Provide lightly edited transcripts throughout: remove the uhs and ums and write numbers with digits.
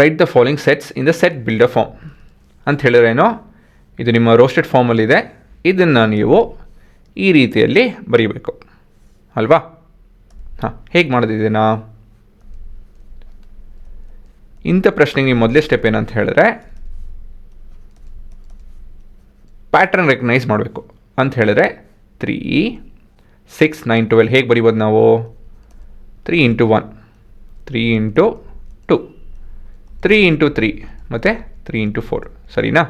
Right the following sets in the set builder form ಅಂತ ಹೇಳಿದ್ರೇನೋ, ಇದು ನಿಮ್ಮ ರೋಸ್ಟೆಡ್ ಫಾರ್ಮಲ್ಲಿದೆ. ಇದನ್ನು ನೀವು ಈ ರೀತಿಯಲ್ಲಿ ಬರೀಬೇಕು ಅಲ್ವಾ? ಹಾಂ, ಹೇಗೆ ಮಾಡೋದಿದೆನಾ? ಇಂಥ ಪ್ರಶ್ನೆಗೆ ನೀವು ಮೊದಲೇ ಸ್ಟೆಪ್ ಏನಂತ ಹೇಳಿದ್ರೆ ಪ್ಯಾಟ್ರನ್ ರೆಕಗ್ನೈಸ್ ಮಾಡಬೇಕು. ಅಂತ ಹೇಳಿದ್ರೆ 3, 6, 9, 12 ಹೇಗೆ ಬರಿಬೋದು ನಾವು? 3 into 1, 3 into 2, 3 into 3 ಮತ್ತು 3 into 4 ಸರಿನಾ?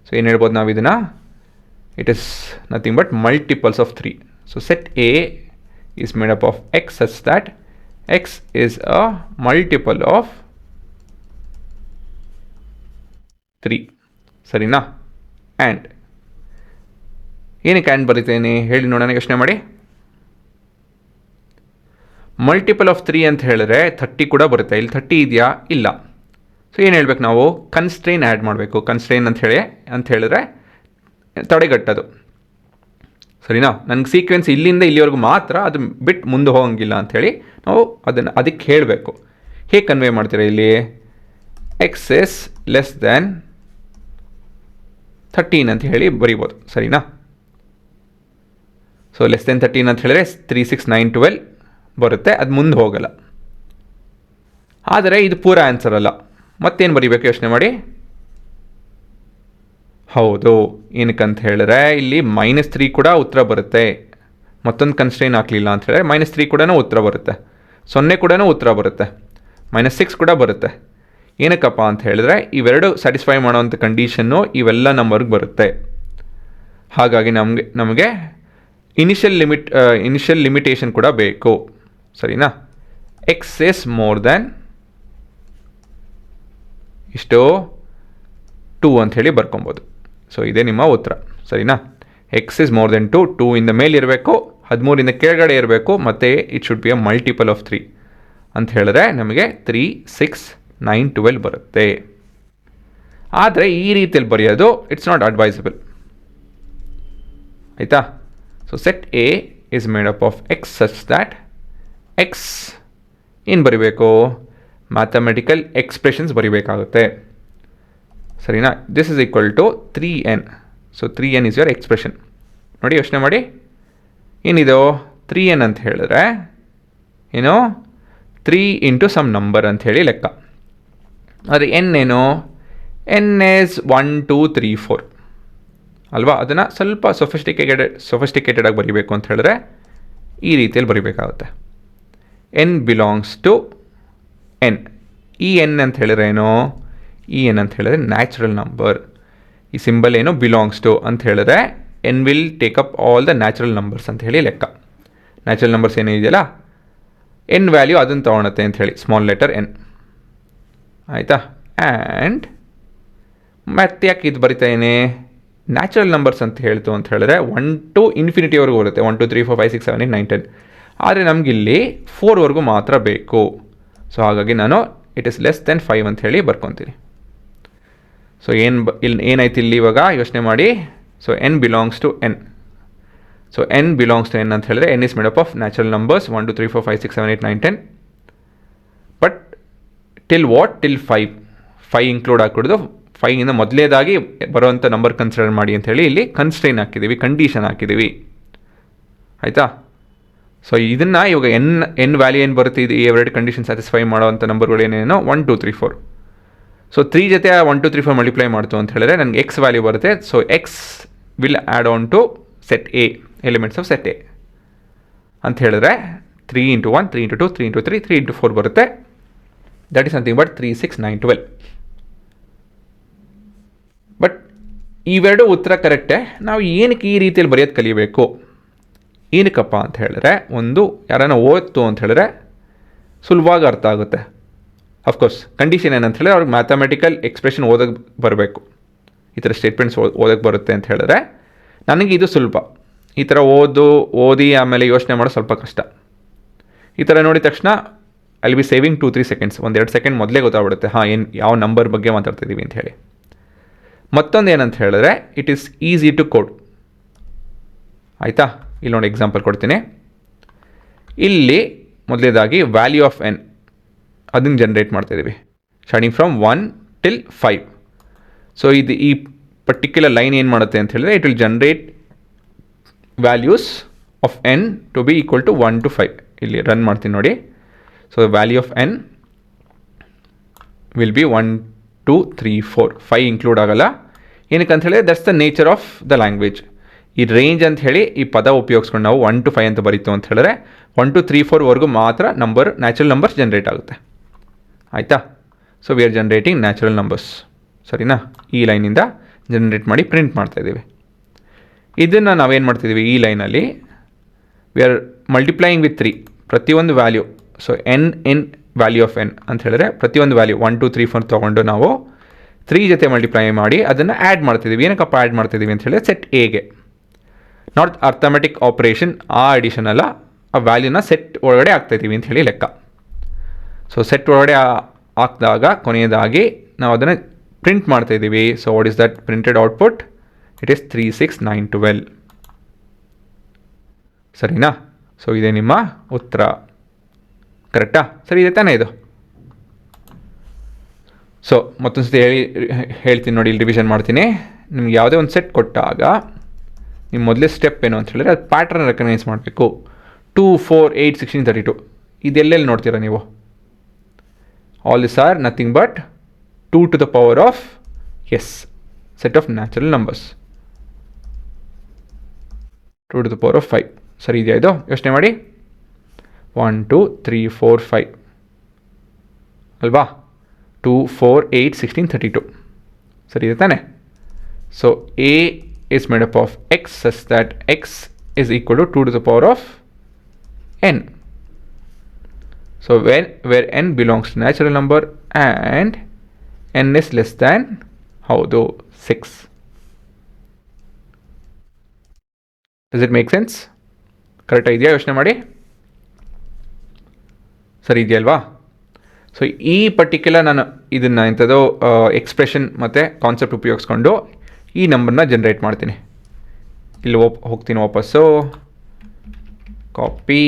ಸೊ ಏನು ಹೇಳ್ಬೋದು ನಾವು ಇದನ್ನು? It is nothing but multiples of 3. So set A is made up of x such that x is a multiple of 3 ಸರಿನಾ? ಆ್ಯಂಡ್ ಏನಕ್ಕೆ ಆ್ಯಂಡ್ ಬರೀತೇನೆ ಹೇಳಿ ನೋಡೋಣ, ಯೋಚನೆ ಮಾಡಿ. ಮಲ್ಟಿಪಲ್ ಆಫ್ 3 ಅಂತ ಹೇಳಿದ್ರೆ 30 ಕೂಡ ಬರುತ್ತೆ. ಇಲ್ಲಿ 30 ಇದೆಯಾ? ಇಲ್ಲ. ಸೊ ಏನು ಹೇಳ್ಬೇಕು ನಾವು? ಕನ್ಸ್ಟ್ರೈನ್ ಆ್ಯಡ್ ಮಾಡಬೇಕು. ಕನ್ಸ್ಟ್ರೈನ್ ಅಂತ ಹೇಳಿದ್ರೆ ತಡೆಗಟ್ಟೋದು ಸರಿನಾ? ನನಗೆ ಸೀಕ್ವೆನ್ಸ್ ಇಲ್ಲಿಂದ ಇಲ್ಲಿವರೆಗೂ ಮಾತ್ರ, ಅದು ಬಿಟ್ಟು ಮುಂದೆ ಹೋಗಂಗಿಲ್ಲ ಅಂಥೇಳಿ ನಾವು ಅದಕ್ಕೆ ಹೇಳಬೇಕು. ಹೇಗೆ ಕನ್ವೆ ಮಾಡ್ತೀರಾ ಇಲ್ಲಿ? ಎಕ್ಸ್ ಇಸ್ ಲೆಸ್ ದ್ಯಾನ್ 13 ಅಂತ ಹೇಳಿ ಬರಿಬೋದು ಸರಿನಾ? ಸೊ ಲೆಸ್ ದೆನ್ 13 ಅಂತ ಹೇಳಿದ್ರೆ 3, 6, 9, 12 ಬರುತ್ತೆ, ಅದು ಮುಂದೆ ಹೋಗಲ್ಲ. ಆದರೆ ಇದು ಪೂರ ಆನ್ಸರ್ ಅಲ್ಲ. ಮತ್ತೇನು ಬರೀಬೇಕು ಯೋಚನೆ ಮಾಡಿ. ಹೌದು, ಏನಕ್ಕಂತ ಹೇಳಿದ್ರೆ ಇಲ್ಲಿ -3 ಕೂಡ ಉತ್ತರ ಬರುತ್ತೆ. ಮತ್ತೊಂದು ಕನ್ಸ್ಟ್ರೈನ್ ಹಾಕಲಿಲ್ಲ ಅಂತ ಹೇಳಿದ್ರೆ -3 ಕೂಡ ಉತ್ತರ ಬರುತ್ತೆ, 0 ಕೂಡ ಉತ್ತರ ಬರುತ್ತೆ, -6 ಕೂಡ ಬರುತ್ತೆ. ಏನಕ್ಕಪ್ಪ ಅಂತ ಹೇಳಿದ್ರೆ ಇವೆರಡು ಸ್ಯಾಟಿಸ್ಫೈ ಮಾಡೋವಂಥ ಕಂಡೀಷನ್ನು ಇವೆಲ್ಲ ನಂಬರ್ಗೆ ಬರುತ್ತೆ. ಹಾಗಾಗಿ ನಮಗೆ ಇನಿಷಿಯಲ್ ಲಿಮಿಟೇಷನ್ ಕೂಡ ಬೇಕು ಸರಿನಾ? ಎಕ್ಸ್ ಇಸ್ ಮೋರ್ ದ್ಯಾನ್ ಇಷ್ಟು 2 ಅಂಥೇಳಿ ಬರ್ಕೊಬೋದು. ಸೊ ಇದೇ ನಿಮ್ಮ ಉತ್ತರ ಸರಿನಾ? ಎಕ್ಸ್ ಇಸ್ ಮೋರ್ ದೆನ್ 2, 2 ಇಂದ ಮೇಲೆ ಇರಬೇಕು, 13 ಇಂದ ಕೆಳಗಡೆ ಇರಬೇಕು, ಮತ್ತು it should be a multiple of 3 ಅಂತ ಹೇಳಿದ್ರೆ ನಮಗೆ 3, 6, 9, 12 ಬರುತ್ತೆ. ಆದರೆ ಈ ರೀತಿಯಲ್ಲಿ ಬರೆಯೋದು ಇಟ್ಸ್ ನಾಟ್ ಅಡ್ವೈಸಬಲ್ ಆಯಿತಾ? So set A is made up of X such that X ಏನು ಬರಿಬೇಕು? ಮ್ಯಾಥಮೆಟಿಕಲ್ ಎಕ್ಸ್ಪ್ರೆಷನ್ಸ್ ಬರಿಬೇಕಾಗುತ್ತೆ ಸರಿನಾ? This is equal to 3n. So 3n is your expression. ನೋಡಿ ಯೋಚನೆ ಮಾಡಿ, ಏನಿದು 3n ಅಂತ ಹೇಳಿದ್ರೆ ಏನು? 3 ಇಂಟು ಸಮ್ ನಂಬರ್ ಅಂಥೇಳಿ ಲೆಕ್ಕ. ಆದರೆ ಎನ್ ಏನು? ಎನ್ ಇಸ್ 1, 2, 3, 4 ಅಲ್ವಾ? ಅದನ್ನು ಸ್ವಲ್ಪ ಸೊಫಿಸ್ಟಿಕೇಟೆಡ್ ಆಗಿ ಬರೀಬೇಕು ಅಂತ ಹೇಳಿದ್ರೆ ಈ ರೀತಿಯಲ್ಲಿ ಬರೀಬೇಕಾಗುತ್ತೆ. N belongs to n. ಈ ಎನ್ ಅಂತ ಹೇಳಿದ್ರೆ ಏನು? ಈ ಎನ್ ಅಂತ ಹೇಳಿದ್ರೆ ನ್ಯಾಚುರಲ್ ನಂಬರ್. ಈ ಸಿಂಬಲ್ ಏನು? ಬಿಲಾಂಗ್ಸ್ ಟು ಅಂತ ಹೇಳಿದ್ರೆ n will take up all the natural numbers ಅಂತ ಹೇಳಿ ಲೆಕ್ಕ. ನ್ಯಾಚುರಲ್ ನಂಬರ್ಸ್ ಏನಿದೆಯಲ್ಲ ಎನ್ ವ್ಯಾಲ್ಯೂ ಅದನ್ನು ತೊಗೊಳುತ್ತೆ ಅಂತ ಹೇಳಿ, ಸ್ಮಾಲ್ ಲೆಟರ್ ಎನ್ ಆಯಿತಾ? ಆ್ಯಂಡ್ ಮತ್ತೆ ಯಾಕೆ ಇದು ಬರಿತಾ ಏನೇ? ನ್ಯಾಚುರಲ್ ನಂಬರ್ಸ್ ಅಂತ ಹೇಳ್ತು ಅಂತ ಹೇಳಿದ್ರೆ 1 to ಇನ್ಫಿನಿಟಿವರೆಗೂ ಬರುತ್ತೆ. 1, 2, 3, 4, 5, 6, 7, 8, 9, 10. ಆದರೆ ನಮಗಿಲ್ಲಿ 4ವರೆಗೂ ಮಾತ್ರ ಬೇಕು. ಸೊ ಹಾಗಾಗಿ ನಾನು ಇಟ್ ಇಸ್ ಲೆಸ್ ದೆನ್ 5 ಅಂತ ಹೇಳಿ ಬರ್ಕೊತೀನಿ. ಸೊ ಇಲ್ಲಿ ಏನಾಯ್ತು ಇಲ್ಲಿ ಇವಾಗ ಯೋಚನೆ ಮಾಡಿ. So N belongs to N. So N belongs to N ಅಂತ ಹೇಳಿದ್ರೆ N is made up of natural numbers 1, 2, 3, 4, 5, 6, 7, 8, 9, 10. But till what? Till 5 include ಹಾಕಿಬಿಡೋದು. 5 ಇಂದ ಮೊದಲೇದಾಗಿ ಬರುವಂಥ ನಂಬರ್ ಕನ್ಸಿಡರ್ ಮಾಡಿ ಅಂತ ಹೇಳಿ ಇಲ್ಲಿ ಕನ್ಸ್ಟ್ರೈನ್ ಹಾಕಿದ್ದೀವಿ, ಕಂಡೀಷನ್ ಹಾಕಿದ್ದೀವಿ ಆಯಿತಾ? ಸೊ ಇದನ್ನು ಇವಾಗ ಎನ್ ವ್ಯಾಲ್ಯೂ ಏನು ಬರುತ್ತೆ, ಇದು ಎರಡು ಕಂಡೀಷನ್ ಸ್ಯಾಟಿಸ್ಫೈ ಮಾಡೋವಂಥ ನಂಬರ್ಗಳು ಏನೇನೋ 1, 2, 3, 4. ಸೊ 3 ಜೊತೆ 1, 2, 3, 4 ಮಲ್ಟಿಪ್ಲೈ ಮಾಡ್ತು ಅಂತ ಹೇಳಿದ್ರೆ ನನಗೆ ಎಕ್ಸ್ ವ್ಯಾಲ್ಯೂ ಬರುತ್ತೆ. So X will add on to set A, elements of set A ಅಂತ ಹೇಳಿದ್ರೆ 3 into 1, 3 into 2, 3 into 3, 3 into 4 ಬರುತ್ತೆ. That is nothing but 3, 6, 9, 12. But ಇವೆರಡು ಉತ್ತರ ಕರೆಕ್ಟೇ. ನಾವು ಏನಕ್ಕೆ ಈ ರೀತಿಯಲ್ಲಿ ಬರೆಯೋದು ಕಲಿಬೇಕು? ಏನಕ್ಕಪ್ಪ ಅಂತ ಹೇಳಿದ್ರೆ, ಒಂದು ಯಾರನ್ನ ಓದ್ತು ಅಂತ ಹೇಳಿದ್ರೆ ಸುಲಭವಾಗಿ ಅರ್ಥ ಆಗುತ್ತೆ. ಅಫ್ಕೋರ್ಸ್ ಕಂಡೀಷನ್ ಏನಂತ ಹೇಳಿದ್ರೆ ಅವ್ರಿಗೆ ಮ್ಯಾಥಮೆಟಿಕಲ್ ಎಕ್ಸ್ಪ್ರೆಷನ್ ಓದೋಕ್ಕೆ ಬರಬೇಕು, ಈ ಥರ ಸ್ಟೇಟ್ಮೆಂಟ್ಸ್ ಓದೋಕ್ಕೆ ಬರುತ್ತೆ ಅಂತ ಹೇಳಿದ್ರೆ ನನಗೆ ಇದು ಸುಲಭ. ಈ ಥರ ಓದಿ ಆಮೇಲೆ ಯೋಚನೆ ಮಾಡೋದು ಸ್ವಲ್ಪ ಕಷ್ಟ. ಈ ಥರ ನೋಡಿದ ತಕ್ಷಣ I B saving 2-3 seconds, 1-2 second ಮೊದಲೇ ಗೊತ್ತಾಗ್ಬಿಡುತ್ತೆ ಯಾವ ನಂಬರ್ ಬಗ್ಗೆ ಮಾತಾಡ್ತಿದ್ದೀವಿ ಅಂತ ಹೇಳಿ. ಮತ್ತೊಂದು ಏನಂತ ಹೇಳಿದ್ರೆ it is easy to code ಆಯಿತಾ? ಇಲ್ಲಿ ನೋಡಿ ಎಕ್ಸಾಂಪಲ್ ಕೊಡ್ತೀನಿ. ಇಲ್ಲಿ ಮೊದಲೇದಾಗಿ ವ್ಯಾಲ್ಯೂ ಆಫ್ ಎನ್ ಅದನ್ನು ಜನ್ರೇಟ್ ಮಾಡ್ತಾಯಿದ್ದೀವಿ. Starting from 1 till 5. ಸೊ ಇದು ಈ ಪರ್ಟಿಕ್ಯುಲರ್ ಲೈನ್ ಏನು ಮಾಡುತ್ತೆ ಅಂತ ಹೇಳಿದ್ರೆ it will generate values of N to be equal to 1 to 5. ಇಲ್ಲಿ ರನ್ ಮಾಡ್ತೀನಿ ನೋಡಿ. So value of N will be 1 2 3 4, 5 include ಆಗಲ್ಲ. ಏನಕ್ಕೆ ಅಂತ ಹೇಳಿದ್ರೆ that's the nature of the language. ಈ ರೇಂಜ್ ಅಂತ ಹೇಳಿ ಈ ಪದ ಉಪಯೋಗಿಸ್ಕೊಂಡು ನಾವು 1 to 5 ಅಂತ ಬರೀತು ಅಂತ ಹೇಳಿದ್ರೆ 1 2 3 4ವರೆಗೂ ಮಾತ್ರ ನ್ಯಾಚುರಲ್ ನಂಬರ್ಸ್ ಜನ್ರೇಟ್ ಆಗುತ್ತೆ. ಆಯಿತಾ? So we are generating natural numbers. ಸರಿನಾ? ಈ ಲೈನಿಂದ ಜನ್ರೇಟ್ ಮಾಡಿ ಪ್ರಿಂಟ್ ಮಾಡ್ತಾಯಿದ್ದೀವಿ. ಇದನ್ನು ನಾವೇನು ಮಾಡ್ತಿದ್ದೀವಿ, ಈ ಲೈನಲ್ಲಿ ವಿ ಆರ್ ಮಲ್ಟಿಪ್ಲೈಯಿಂಗ್ ವಿತ್ 3 ಪ್ರತಿಯೊಂದು value. So N in value of N ಅಂತ ಹೇಳಿದ್ರೆ ಪ್ರತಿಯೊಂದು ವ್ಯಾಲ್ಯೂ 1 2 3 4 ತೊಗೊಂಡು ನಾವು 3 ಜೊತೆ ಮಲ್ಟಿಪ್ಲೈ ಮಾಡಿ ಅದನ್ನು ಆ್ಯಡ್ ಮಾಡ್ತಿದ್ದೀವಿ. ಏನಕ್ಕಪ್ಪ ಆ್ಯಡ್ ಮಾಡ್ತಿದ್ದೀವಿ ಅಂತ ಹೇಳಿದ್ರೆ ಸೆಟ್ ಎಗೆ. ನಾಟ್ ಅರ್ಥಮೆಟಿಕ್ ಆಪ್ರೇಷನ್, ಆ ಅಡಿಷನ್ ಅಲ್ಲ, ಆ ವ್ಯಾಲ್ಯೂನ ಸೆಟ್ ಒಳಗಡೆ ಹಾಕ್ತಾಯಿದ್ದೀವಿ ಅಂತ ಹೇಳಿ ಲೆಕ್ಕ. ಸೊ ಸೆಟ್ ಒಳಗಡೆ ಹಾಕಿದಾಗ ಕೊನೆಯದಾಗಿ ನಾವು ಅದನ್ನು ಪ್ರಿಂಟ್ ಮಾಡ್ತಾಯಿದ್ದೀವಿ. So what is that printed output? It is 3 6 9 12. ಸರಿನಾ? ಸೊ ಇದೇ ನಿಮ್ಮ ಉತ್ತರ. ಕರೆಕ್ಟಾ? ಸರಿ ಇದೆ ತಾನೇ ಇದು? ಸೊ ಮತ್ತೊಂದು ಸತಿ ಹೇಳ್ತೀನಿ ನೋಡಿ, ಇಲ್ಲಿ ರಿವಿಷನ್ ಮಾಡ್ತೀನಿ. ನಿಮ್ಗೆ ಯಾವುದೇ ಒಂದು ಸೆಟ್ ಕೊಟ್ಟಾಗ ನಿಮ್ಮ ಮೊದಲೇ ಸ್ಟೆಪ್ ಏನು ಅಂತ ಹೇಳಿದ್ರೆ ಅದು ಪ್ಯಾಟ್ರನ್ ರೆಕಗ್ನೈಸ್ ಮಾಡಬೇಕು. 2 4 8 16 32 ಇದೆಲ್ಲೆಲ್ಲಿ ನೋಡ್ತೀರಾ ನೀವು? All this are nothing but 2 to the power of set of natural numbers. 2 to the power of 5. ಸರಿ ಇದೆಯಾ ಇದು? ಯೋಚನೆ ಮಾಡಿ. 1 2 3 4 5 ಅಲ್ವಾ? 2 4 8 16 32 ಸರಿ ಇದೆ ತಾನೆ? So A is made up of x such that x is equal to 2 to the power of n. So where n belongs to natural number and n is less than ಹೌದು 6. Does it make sense? Correct ಇದೆಯಾ? ಯೋಚನೆ ಮಾಡಿ. ಸರಿ ಇದೆಯಲ್ವಾ? So ಈ particular ನಾನು ಇದನ್ನು ಇಂಥದ್ದು ಎಕ್ಸ್ಪ್ರೆಷನ್ ಮತ್ತು ಕಾನ್ಸೆಪ್ಟ್ ಉಪಯೋಗಿಸ್ಕೊಂಡು ಈ ನಂಬರ್ನ ಜನ್ರೇಟ್ ಮಾಡ್ತೀನಿ. ಇಲ್ಲಿ ಹೋಗ್ತೀನಿ ವಾಪಸ್ಸು, ಕಾಪಿ,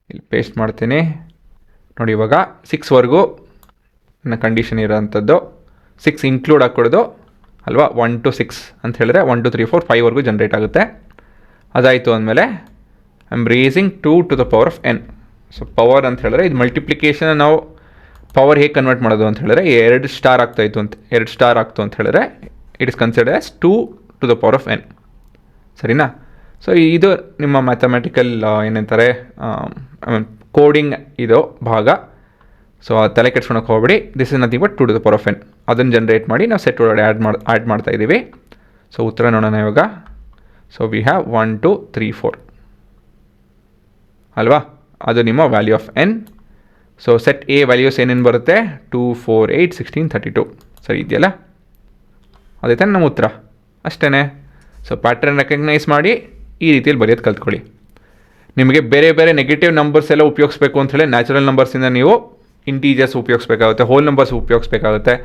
ಇಲ್ಲಿ ಪೇಸ್ಟ್ ಮಾಡ್ತೀನಿ ನೋಡಿ. ಇವಾಗ 6ವರೆಗೂ ನನ್ನ ಕಂಡೀಷನ್ ಇರೋಂಥದ್ದು 6 ಇನ್ಕ್ಲೂಡ್ ಹಾಕ್ಕೊಡೋದು ಅಲ್ವಾ? 1 to 6 ಅಂತ ಹೇಳಿದ್ರೆ 1 2 3 4 5ವರೆಗೂ ಜನ್ರೇಟ್ ಆಗುತ್ತೆ. ಅದಾಯಿತು ಅಂದಮೇಲೆ I am raising 2 to the power of n. So power ಅಂತ ಹೇಳಿದ್ರೆ ಇದು ಮಲ್ಟಿಪ್ಲಿಕೇಶನ್ ನಾವು ಪವರ್ ಹೇಗೆ ಕನ್ವರ್ಟ್ ಮಾಡೋದು ಅಂತ ಹೇಳಿದ್ರೆ 2 ಸ್ಟಾರ್ ಆಗ್ತಾಯಿತ್ತು ಅಂತ 2 ಸ್ಟಾರ್ ಆಗ್ತು ಅಂತ ಹೇಳಿದ್ರೆ it is considered as 2 to the power of n. ಸರಿನಾ? ಸೊ ಇದು ನಿಮ್ಮ ಮ್ಯಾಥಮೆಟಿಕಲ್ ಏನಂತಾರೆ ಕೋಡಿಂಗ್ ಇದು ಭಾಗ. ಸೊ ತಲೆ ಕೆಡ್ಸ್ಕೊಳಕ್ಕೆ ಹೋಗ್ಬಿಡಿ. This is nothing but 2 to the power of n. ಅದನ್ನು ಜನ್ರೇಟ್ ಮಾಡಿ ನಾವು ಸೆಟ್ ಒಳಗಡೆ ಆ್ಯಡ್ ಮಾಡ್ತಾ ಇದ್ದೀವಿ. ಸೊ ಉತ್ತರ ನೋಡೋಣ ಇವಾಗ. ಸೊ ವಿ ಹ್ಯಾವ್ 1 2 3 4 ಅಲ್ವಾ? ಅದು ನಿಮ್ಮ value of N. So set A values ಏನೇನು ಬರುತ್ತೆ? 2 4 8 16 32 ಸರಿ ಇದೆಯಲ್ಲ? ಅದೇ ತಾನೆ ನಮ್ಮ ಉತ್ತರ, ಅಷ್ಟೇ. ಸೊ ಪ್ಯಾಟ್ರನ್ ರೆಕಗ್ನೈಸ್ ಮಾಡಿ ಈ ರೀತಿಯಲ್ಲಿ ಬರೆಯೋದು ಕಲ್ತ್ಕೊಳ್ಳಿ. ನಿಮಗೆ ಬೇರೆ ಬೇರೆ ನೆಗೆಟಿವ್ ನಂಬರ್ಸ್ ಎಲ್ಲ ಉಪಯೋಗಿಸ್ಬೇಕು ಅಂಥೇಳಿ ನ್ಯಾಚುರಲ್ ನಂಬರ್ಸಿಂದ ನೀವು ಇಂಟೀಜರ್ಸ್ ಉಪಯೋಗಿಸ್ಬೇಕಾಗುತ್ತೆ, ಹೋಲ್ ನಂಬರ್ಸ್ ಉಪಯೋಗಿಸ್ಬೇಕಾಗುತ್ತೆ.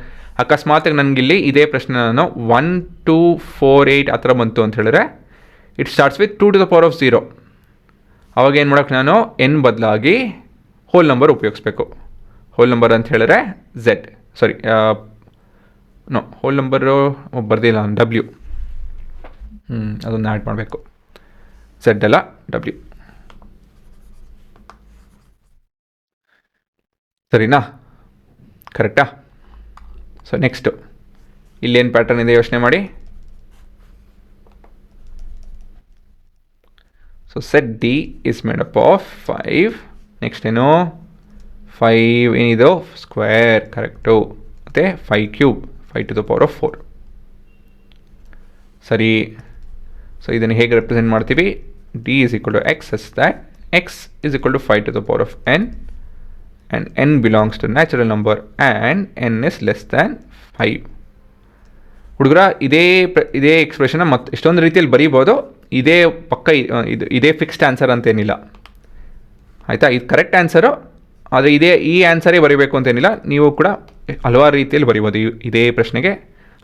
ಅಕಸ್ಮಾತ್ ನನಗಿಲ್ಲಿ ಇದೇ ಪ್ರಶ್ನೆ ನಾನು 1 2 4 8 ಆ ಥರ ಬಂತು ಅಂತ ಹೇಳಿದ್ರೆ it starts with 2 to the power of 0. ಅವಾಗ ಏನು ಮಾಡೋಕ್ಕೆ ನಾನು ಎನ್ ಬದಲಾಗಿ ಹೋಲ್ ನಂಬರ್ ಉಪಯೋಗಿಸ್ಬೇಕು. ಹೋಲ್ ನಂಬರ್ ಅಂತ ಹೇಳಿದ್ರೆ z, sorry no whole number ಬರ್ದಿಲ್ಲ ನಾನು, ಡಬ್ಲ್ಯೂ. ಅದನ್ನು ಆ್ಯಡ್ ಮಾಡಬೇಕು. ಝೆಡ್ ಅಲ್ಲ ಡಬ್ಲ್ಯೂ. ಸರಿನಾ? ಕರೆಕ್ಟಾ? ಸೊ ನೆಕ್ಸ್ಟು ಇಲ್ಲೇನು ಪ್ಯಾಟರ್ನ್ ಇದೆ ಯೋಚನೆ ಮಾಡಿ. So set D is made up of 5. Next ಏನು? 5 ಏನಿದು? Square, correct. ಮತ್ತು 5 cube, 5 to the power of 4. ಸರಿ. ಸೊ ಇದನ್ನು ಹೇಗೆ ರೆಪ್ರೆಸೆಂಟ್ ಮಾಡ್ತೀವಿ? D is equal to X such that X is equal to 5 to the power of n and n belongs to natural number and n is less than 5. ಹುಡುಗರ ಇದೇ ಎಕ್ಸ್ಪ್ರೆಷನ್ನ ಮತ್ತು ಇಷ್ಟೊಂದು ರೀತಿಯಲ್ಲಿ ಬರೀಬೋದು. ಇದೇ ಪಕ್ಕ ಇದೇ ಫಿಕ್ಸ್ಡ್ ಆನ್ಸರ್ ಅಂತೇನಿಲ್ಲ, ಆಯಿತಾ? ಇದು ಕರೆಕ್ಟ್ ಆನ್ಸರು, ಆದರೆ ಈ ಆನ್ಸರೇ ಬರೀಬೇಕು ಅಂತೇನಿಲ್ಲ. ನೀವು ಕೂಡ ಹಲವಾರು ರೀತಿಯಲ್ಲಿ ಬರಿಬೋದು. ಇದೇ ಪ್ರಶ್ನೆಗೆ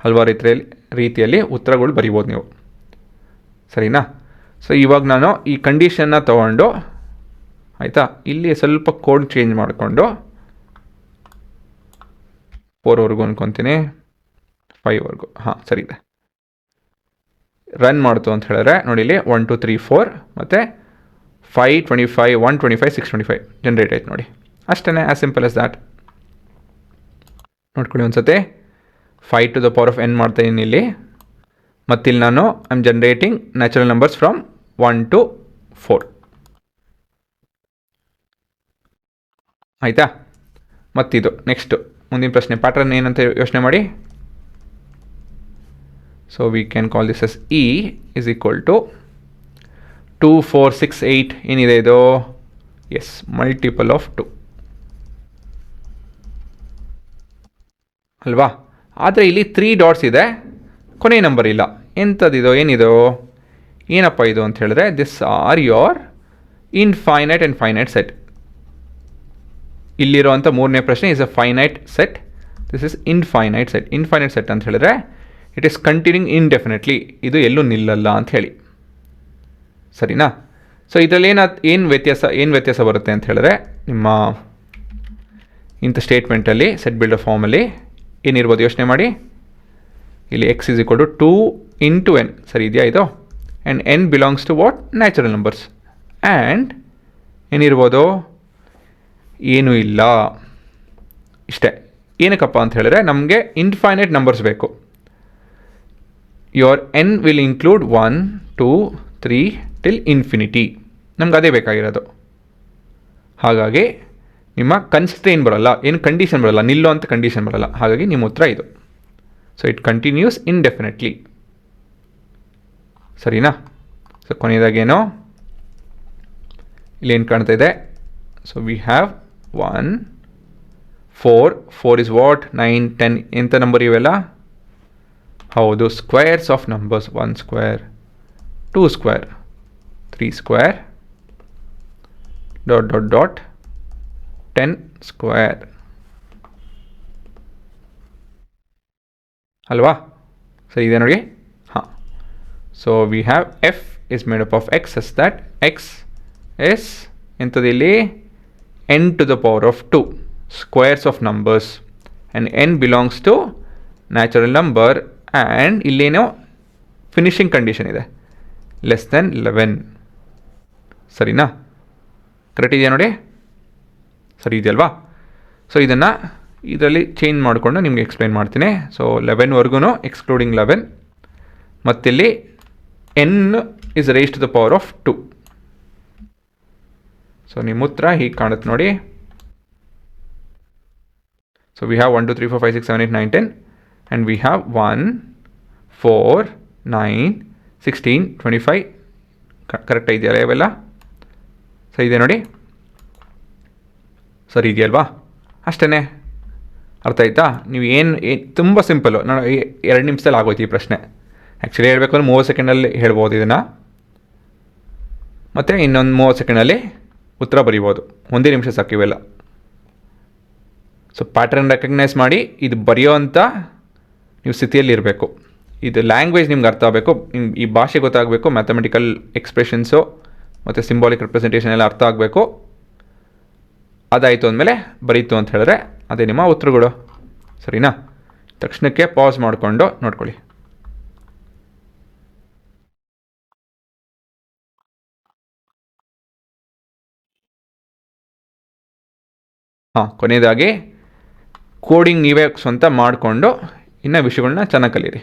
ಹಲವಾರು ರೀತಿಯಲ್ಲಿ ಉತ್ತರಗಳು ಬರಿಬೋದು ನೀವು, ಸರಿನಾ? ಸೊ ಇವಾಗ ನಾನು ಈ ಕಂಡೀಷನ್ನ ತೊಗೊಂಡು, ಆಯಿತಾ, ಇಲ್ಲಿ ಸ್ವಲ್ಪ ಕೋಡ್ ಚೇಂಜ್ ಮಾಡಿಕೊಂಡು 4ವರೆಗೂ ಅನ್ಕೊತೀನಿ, 5ವರೆಗೂ. ಹಾಂ, ಸರಿ ಇದೆ. ರನ್ ಮಾಡ್ತು ಅಂತ ಹೇಳಿದ್ರೆ ನೋಡಿ ಇಲ್ಲಿ 1 2 3 4 ಮತ್ತು 5 25 125 625 ಜನ್ರೇಟ್ ಆಯ್ತು ನೋಡಿ. ಅಷ್ಟೇ, ಆ್ಯಸ್ ಸಿಂಪಲ್ ಎಸ್ ದ್ಯಾಟ್. ನೋಡ್ಕೊಳ್ಳಿ ಒಂದ್ಸತಿ. 5 to the power of n ಮಾಡ್ತಾಯಿದ್ದೀನಿ ಇಲ್ಲಿ. ಮತ್ತಿಲ್ಲಿ ನಾನು I am generating natural numbers from 1 to 4. ಆಯಿತಾ? ಮತ್ತಿದು ನೆಕ್ಸ್ಟು ಮುಂದಿನ ಪ್ರಶ್ನೆ ಪ್ಯಾಟ್ರನ್ ಏನಂತ ಯೋಚನೆ ಮಾಡಿ. So we can call this S E is equal to 2 4 6 8 ಏನಿದೆ ಇದು? ಎಸ್, ಮಲ್ಟಿಪಲ್ ಆಫ್ 2 ಅಲ್ವಾ? ಆದರೆ ಇಲ್ಲಿ 3 ಡಾಟ್ಸ್ ಇದೆ, ಕೊನೆ ನಂಬರ್ ಇಲ್ಲ. ಎಂಥದ್ದಿದು? ಏನಿದು? ಏನಪ್ಪ ಇದು ಅಂತ ಹೇಳಿದ್ರೆ this are your infinite and finite set. ಇಲ್ಲಿರೋವಂಥ ಮೂರನೇ ಪ್ರಶ್ನೆ is a finite set, this is infinite set. Infinite set ಅಂತ ಹೇಳಿದ್ರೆ ಇಟ್ ಈಸ್ ಕಂಟಿನ್ಯೂಯಿಂಗ್ ಇಂಡೆಫಿನೆಟ್ಲಿ, ಇದು ಎಲ್ಲೂ ನಿಲ್ಲಲ್ಲ ಅಂತ ಹೇಳಿ, ಸರಿನಾ? ಸೊ ಇದರಲ್ಲಿ ಏನು ವ್ಯತ್ಯಾಸ ಬರುತ್ತೆ ಅಂತ ಹೇಳಿದ್ರೆ ನಿಮ್ಮ ಇಂಥ ಸ್ಟೇಟ್ಮೆಂಟಲ್ಲಿ ಸೆಟ್ ಬಿಲ್ಡರ್ ಫಾರ್ಮಲ್ಲಿ ಏನಿರ್ಬೋದು ಯೋಚನೆ ಮಾಡಿ. ಇಲ್ಲಿ x is equal to 2 into n, ಸರಿ ಇದೆಯಾ ಇದು? And n belongs to what? Natural numbers. And ಏನಿರ್ಬೋದು? ಏನೂ ಇಲ್ಲ, ಇಷ್ಟೇ. ಏನಕ್ಕಪ್ಪ ಅಂತ ಹೇಳಿದ್ರೆ ನಮಗೆ ಇನ್ಫೈನೈಟ್ ನಂಬರ್ಸ್ ಬೇಕು. Your n will include 1 2 3 till infinity, ನಮ್ಗೆ ಅದೇ ಬೇಕಾಗಿರೋದು. ಹಾಗಾಗಿ ನಿಮ್ಮ ಕನ್ಸ್ಟ್ರೇನ್ ಬರೋಲ್ಲ, ಏನು ಕಂಡೀಷನ್ ಬರೋಲ್ಲ, ನಿಲ್ಲೋ ಅಂತ ಕಂಡೀಷನ್ ಬರೋಲ್ಲ. ಹಾಗಾಗಿ ನಿಮ್ಮ ಉತ್ತರ ಇದು. ಸೊ ಇಟ್ ಕಂಟಿನ್ಯೂಸ್ ಇಂಡೆಫಿನೆಟ್ಲಿ, ಸರಿನಾ? ಸೊ ಕೊನೆಯದಾಗೇನೋ ಇಲ್ಲೇನು ಕಾಣ್ತಾ ಇದೆ? So we have 1 4 is what? 9 10 ಎಂಥ ನಂಬರ್ ಇವೆಲ್ಲ? ಹೌದು, squares of numbers. 1 square, 2 square, 3 square, dot dot dot 10 square ಅಲ್ವಾ? ಸರಿ ಇದೆ ನೋಡಿ. ಹಾಂ, so we have F is made up of X S that X S ಎಂಥದಿಲ್ಲಿ n to the power of 2 squares of numbers and n belongs to natural number. And ಇಲ್ಲೇನೋ finishing condition ಇದೆ, less than 11, ಸರಿನಾ? Correct ಇದೆಯಾ ನೋಡಿ? ಸರಿ ಇದೆಯಲ್ವಾ? So ಇದನ್ನು ಇದರಲ್ಲಿ ಚೇಂಜ್ ಮಾಡಿಕೊಂಡು ನಿಮಗೆ ಎಕ್ಸ್ಪ್ಲೈನ್ ಮಾಡ್ತೀನಿ. ಸೊ 11ವರೆಗೂ ಎಕ್ಸ್ಕ್ಲೂಡಿಂಗ್ 11, ಮತ್ತಿಲ್ಲಿ n is rise to the power of 2. So ನಿಮ್ಮ ಉತ್ತರ ಹೀಗೆ ಕಾಣುತ್ತೆ ನೋಡಿ. So we have 1 2 3 4 5 6 7 8 9 10 and we have 1 4 9 16 25. Correct ಇದೆಯಲ್ಲ ಇವೆಲ್ಲ? ಸರಿ ಇದೆ ನೋಡಿ, ಸರಿ ಇದೆಯಲ್ವಾ? ಅಷ್ಟೇ, ಅರ್ಥ ಆಯ್ತಾ? ನೀವು ಏನು ತುಂಬ ಸಿಂಪಲ್ಲು. ನಾನು 2 ನಿಮಿಷದಲ್ಲಿ ಆಗೋಯ್ತು ಈ ಪ್ರಶ್ನೆ. ಆ್ಯಕ್ಚುಲಿ ಹೇಳಬೇಕು ಅಂದ್ರೆ 30 ಸೆಕೆಂಡಲ್ಲಿ ಹೇಳ್ಬೋದು ಇದನ್ನು, ಮತ್ತು ಇನ್ನೊಂದು 30 ಸೆಕೆಂಡಲ್ಲಿ ಉತ್ತರ ಬರೀಬೋದು. 1 ನಿಮಿಷ ಸಾಕು ಇವೆಲ್ಲ. ಸೊ ಪ್ಯಾಟ್ರನ್ ರೆಕಗ್ನೈಸ್ ಮಾಡಿ ಇದು ಬರೆಯೋ ಅಂಥ ನೀವು ಸ್ಥಿತಿಯಲ್ಲಿ ಇರಬೇಕು. ಇದು ಲ್ಯಾಂಗ್ವೇಜ್ ನಿಮ್ಗೆ ಅರ್ಥ ಆಗಬೇಕು, ನಿಮ್ಗೆ ಈ ಭಾಷೆ ಗೊತ್ತಾಗಬೇಕು, ಮ್ಯಾಥಮೆಟಿಕಲ್ ಎಕ್ಸ್ಪ್ರೆಷನ್ಸು ಮತ್ತು ಸಿಂಬಾಲಿಕ್ ರೆಪ್ರೆಸೆಂಟೇಷನ್ ಎಲ್ಲ ಅರ್ಥ ಆಗಬೇಕು. ಅದಾಯಿತು ಅಂದಮೇಲೆ ಬರೀತು ಅಂತ ಹೇಳಿದ್ರೆ ಅದೇ ನಿಮ್ಮ ಉತ್ತರಗಳು, ಸರಿನಾ? ತಕ್ಷಣಕ್ಕೆ ಪಾಸ್ ಮಾಡಿಕೊಂಡು ನೋಡ್ಕೊಳ್ಳಿ. ಹಾಂ, ಕೊನೆಯದಾಗಿ ಕೋಡಿಂಗ್ ನೀವೇ ಸ್ವಂತ ಮಾಡಿಕೊಂಡು ಇನ್ನೂ ವಿಷಯಗಳನ್ನ ಚೆನ್ನಾಗಿ ಕಲೀರಿ.